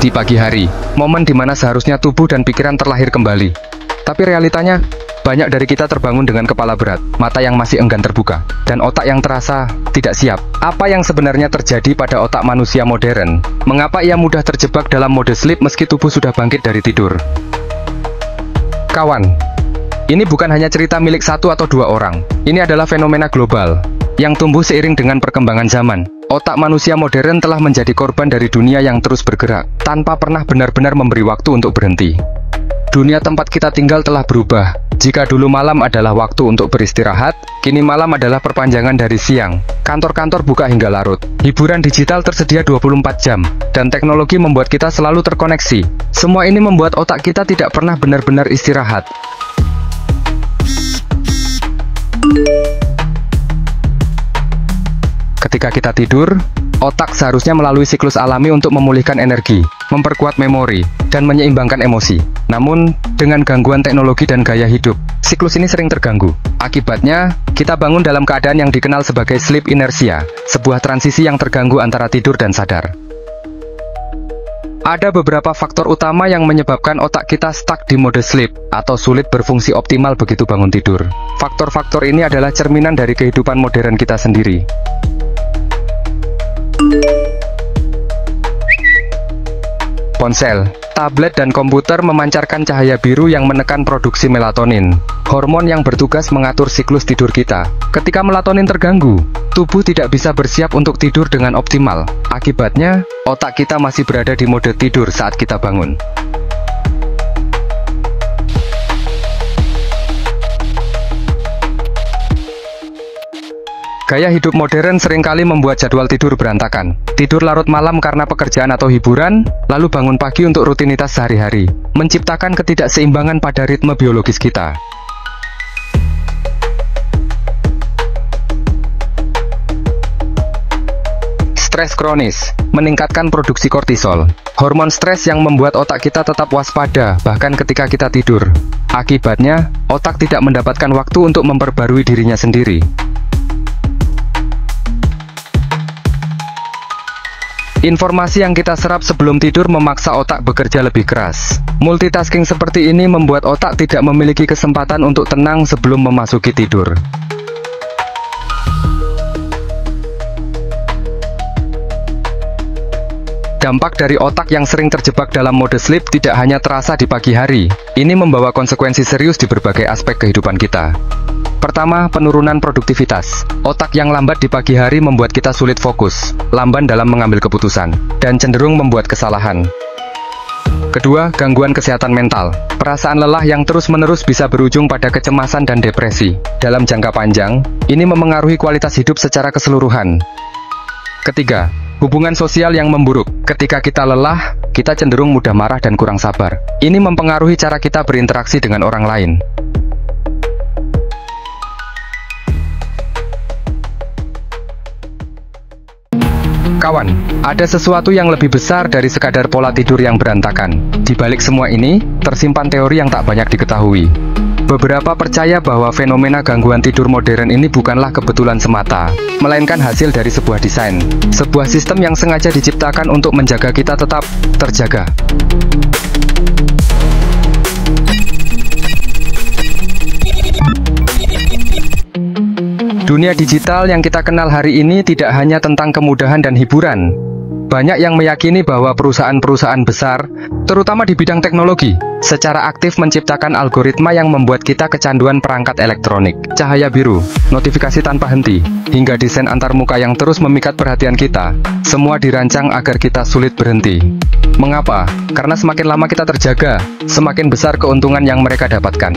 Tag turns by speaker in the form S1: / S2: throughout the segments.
S1: di pagi hari, momen dimana seharusnya tubuh dan pikiran terlahir kembali. Tapi realitanya, banyak dari kita terbangun dengan kepala berat, mata yang masih enggan terbuka, dan otak yang terasa tidak siap. Apa yang sebenarnya terjadi pada otak manusia modern? Mengapa ia mudah terjebak dalam mode sleep meski tubuh sudah bangkit dari tidur? Kawan, ini bukan hanya cerita milik satu atau dua orang. Ini adalah fenomena global yang tumbuh seiring dengan perkembangan zaman. Otak manusia modern telah menjadi korban dari dunia yang terus bergerak, tanpa pernah benar-benar memberi waktu untuk berhenti. Dunia tempat kita tinggal telah berubah. Jika dulu malam adalah waktu untuk beristirahat, kini malam adalah perpanjangan dari siang. Kantor-kantor buka hingga larut. Hiburan digital tersedia 24 jam, dan teknologi membuat kita selalu terkoneksi. Semua ini membuat otak kita tidak pernah benar-benar istirahat. Ketika kita tidur, otak seharusnya melalui siklus alami untuk memulihkan energi, memperkuat memori, dan menyeimbangkan emosi. Namun, dengan gangguan teknologi dan gaya hidup, siklus ini sering terganggu. Akibatnya, kita bangun dalam keadaan yang dikenal sebagai sleep inertia, sebuah transisi yang terganggu antara tidur dan sadar. Ada beberapa faktor utama yang menyebabkan otak kita stuck di mode sleep, atau sulit berfungsi optimal begitu bangun tidur. Faktor-faktor ini adalah cerminan dari kehidupan modern kita sendiri. Ponsel, tablet, dan komputer memancarkan cahaya biru yang menekan produksi melatonin, hormon yang bertugas mengatur siklus tidur kita. Ketika melatonin terganggu, tubuh tidak bisa bersiap untuk tidur dengan optimal. Akibatnya, otak kita masih berada di mode tidur saat kita bangun. Gaya hidup modern seringkali membuat jadwal tidur berantakan. Tidur larut malam karena pekerjaan atau hiburan, lalu bangun pagi untuk rutinitas sehari-hari, menciptakan ketidakseimbangan pada ritme biologis kita. Stres kronis meningkatkan produksi kortisol, hormon stres yang membuat otak kita tetap waspada bahkan ketika kita tidur. Akibatnya, otak tidak mendapatkan waktu untuk memperbarui dirinya sendiri. Informasi yang kita serap sebelum tidur memaksa otak bekerja lebih keras. Multitasking seperti ini membuat otak tidak memiliki kesempatan untuk tenang sebelum memasuki tidur. Dampak dari otak yang sering terjebak dalam mode sleep tidak hanya terasa di pagi hari. Ini membawa konsekuensi serius di berbagai aspek kehidupan kita. Pertama, penurunan produktivitas. Otak yang lambat di pagi hari membuat kita sulit fokus, lamban dalam mengambil keputusan, dan cenderung membuat kesalahan. Kedua, gangguan kesehatan mental. Perasaan lelah yang terus-menerus bisa berujung pada kecemasan dan depresi. Dalam jangka panjang, ini memengaruhi kualitas hidup secara keseluruhan. Ketiga, hubungan sosial yang memburuk. Ketika kita lelah, kita cenderung mudah marah dan kurang sabar. Ini mempengaruhi cara kita berinteraksi dengan orang lain. Kawan, ada sesuatu yang lebih besar dari sekadar pola tidur yang berantakan. Di balik semua ini, tersimpan teori yang tak banyak diketahui. Beberapa percaya bahwa fenomena gangguan tidur modern ini bukanlah kebetulan semata, melainkan hasil dari sebuah desain, sebuah sistem yang sengaja diciptakan untuk menjaga kita tetap terjaga. Dunia digital yang kita kenal hari ini tidak hanya tentang kemudahan dan hiburan. Banyak yang meyakini bahwa perusahaan-perusahaan besar, terutama di bidang teknologi, secara aktif menciptakan algoritma yang membuat kita kecanduan perangkat elektronik, cahaya biru, notifikasi tanpa henti, hingga desain antarmuka yang terus memikat perhatian kita. Semua dirancang agar kita sulit berhenti. Mengapa? Karena semakin lama kita terjaga, semakin besar keuntungan yang mereka dapatkan.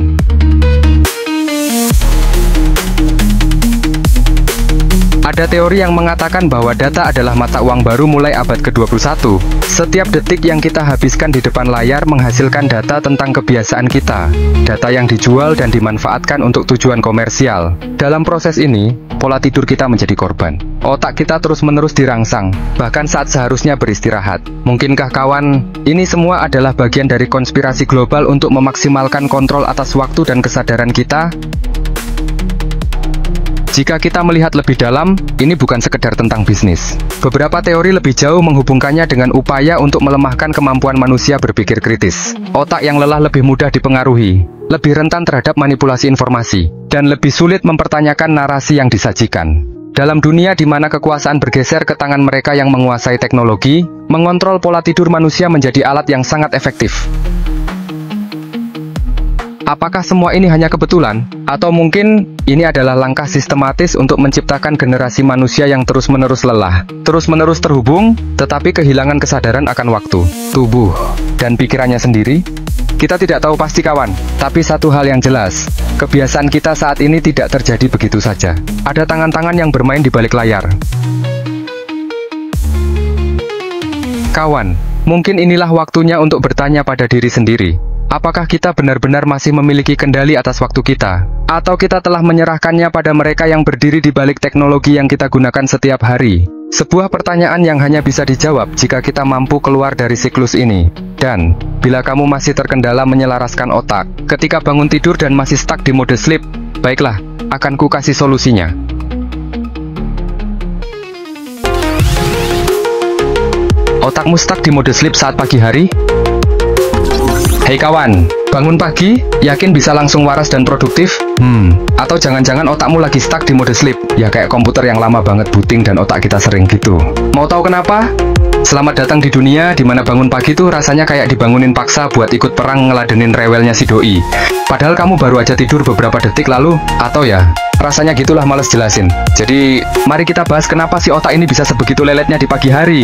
S1: Ada teori yang mengatakan bahwa data adalah mata uang baru mulai abad ke-21. Setiap detik yang kita habiskan di depan layar menghasilkan data tentang kebiasaan kita. Data yang dijual dan dimanfaatkan untuk tujuan komersial. Dalam proses ini, pola tidur kita menjadi korban. Otak kita terus-menerus dirangsang, bahkan saat seharusnya beristirahat. Mungkinkah kawan, ini semua adalah bagian dari konspirasi global untuk memaksimalkan kontrol atas waktu dan kesadaran kita? Jika kita melihat lebih dalam, ini bukan sekedar tentang bisnis. Beberapa teori lebih jauh menghubungkannya dengan upaya untuk melemahkan kemampuan manusia berpikir kritis. Otak yang lelah lebih mudah dipengaruhi, lebih rentan terhadap manipulasi informasi, dan lebih sulit mempertanyakan narasi yang disajikan. Dalam dunia di mana kekuasaan bergeser ke tangan mereka yang menguasai teknologi, mengontrol pola tidur manusia menjadi alat yang sangat efektif. Apakah semua ini hanya kebetulan? Atau mungkin ini adalah langkah sistematis untuk menciptakan generasi manusia yang terus-menerus lelah, terus-menerus terhubung, tetapi kehilangan kesadaran akan waktu, tubuh, dan pikirannya sendiri? Kita tidak tahu pasti kawan, tapi satu hal yang jelas, kebiasaan kita saat ini tidak terjadi begitu saja. Ada tangan-tangan yang bermain di balik layar. Kawan, mungkin inilah waktunya untuk bertanya pada diri sendiri. Apakah kita benar-benar masih memiliki kendali atas waktu kita? Atau kita telah menyerahkannya pada mereka yang berdiri di balik teknologi yang kita gunakan setiap hari? Sebuah pertanyaan yang hanya bisa dijawab jika kita mampu keluar dari siklus ini. Dan, bila kamu masih terkendala menyelaraskan otak, ketika bangun tidur dan masih stuck di mode sleep, baiklah, akan ku kasih solusinya. Otakmu stuck di mode sleep saat pagi hari? Hei kawan, bangun pagi, yakin bisa langsung waras dan produktif? Atau jangan-jangan otakmu lagi stuck di mode sleep? Ya kayak komputer yang lama banget booting dan otak kita sering gitu. Mau tahu kenapa? Selamat datang di dunia di mana bangun pagi tuh rasanya kayak dibangunin paksa buat ikut perang ngeladenin rewelnya si doi. Padahal kamu baru aja tidur beberapa detik lalu, atau ya, rasanya gitulah males jelasin. Jadi, mari kita bahas kenapa si otak ini bisa sebegitu leletnya di pagi hari.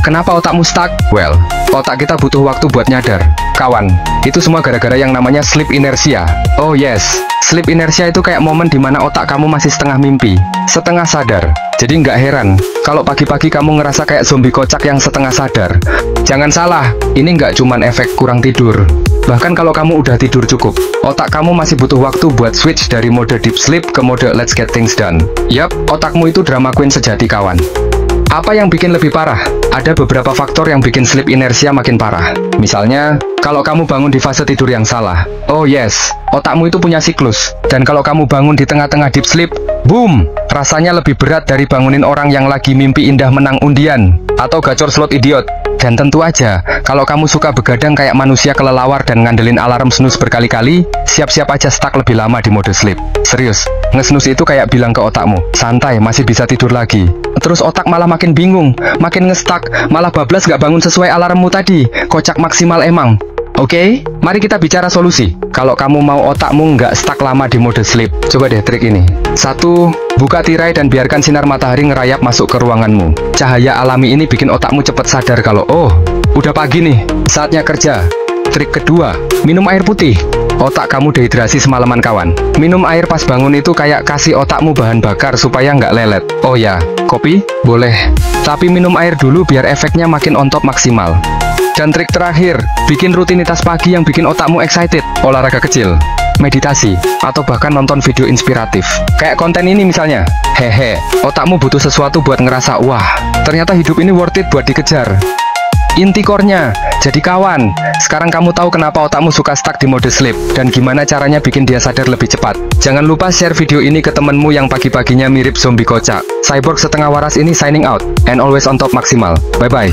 S1: Kenapa otakmu stuck? Well, otak kita butuh waktu buat nyadar. Kawan, itu semua gara-gara yang namanya sleep inertia. Oh yes, sleep inertia itu kayak momen dimana otak kamu masih setengah mimpi, setengah sadar. Jadi nggak heran, kalau pagi-pagi kamu ngerasa kayak zombie kocak yang setengah sadar. Jangan salah, ini nggak cuman efek kurang tidur. Bahkan kalau kamu udah tidur cukup, otak kamu masih butuh waktu buat switch dari mode deep sleep ke mode let's get things done. Yap, otakmu itu drama queen sejati kawan. Apa yang bikin lebih parah? Ada beberapa faktor yang bikin sleep inertia makin parah. Misalnya, kalau kamu bangun di fase tidur yang salah. Oh yes, otakmu itu punya siklus. Dan kalau kamu bangun di tengah-tengah deep sleep, boom! Rasanya lebih berat dari bangunin orang yang lagi mimpi indah menang undian atau gacor slot idiot. Dan tentu aja, kalau kamu suka begadang kayak manusia kelelawar dan ngandelin alarm snooze berkali-kali, siap-siap aja stuck lebih lama di mode sleep. Serius, nge-snooze itu kayak bilang ke otakmu, santai, masih bisa tidur lagi. Terus otak malah makin bingung, makin nge-stuck, malah bablas gak bangun sesuai alarmmu tadi. Kocak maksimal emang. Oke, mari kita bicara solusi. Kalau kamu mau otakmu nggak stuck lama di mode sleep, coba deh trik ini. 1. Buka tirai dan biarkan sinar matahari ngerayap masuk ke ruanganmu. Cahaya alami ini bikin otakmu cepat sadar kalau, oh, udah pagi nih, saatnya kerja. Trik kedua, minum air putih. Otak kamu dehidrasi semalaman kawan. Minum air pas bangun itu kayak kasih otakmu bahan bakar supaya nggak lelet. Oh ya, kopi? Boleh. Tapi minum air dulu biar efeknya makin on top maksimal. Dan trik terakhir, bikin rutinitas pagi yang bikin otakmu excited. Olahraga kecil, meditasi, atau bahkan nonton video inspiratif. Kayak konten ini misalnya. Hehe, otakmu butuh sesuatu buat ngerasa, wah, ternyata hidup ini worth it buat dikejar. Inti core-nya, jadi kawan, sekarang kamu tahu kenapa otakmu suka stuck di mode sleep, dan gimana caranya bikin dia sadar lebih cepat. Jangan lupa share video ini ke temenmu yang pagi-paginya mirip zombie kocak. Cyborg setengah waras ini signing out, and always on top maksimal. Bye-bye.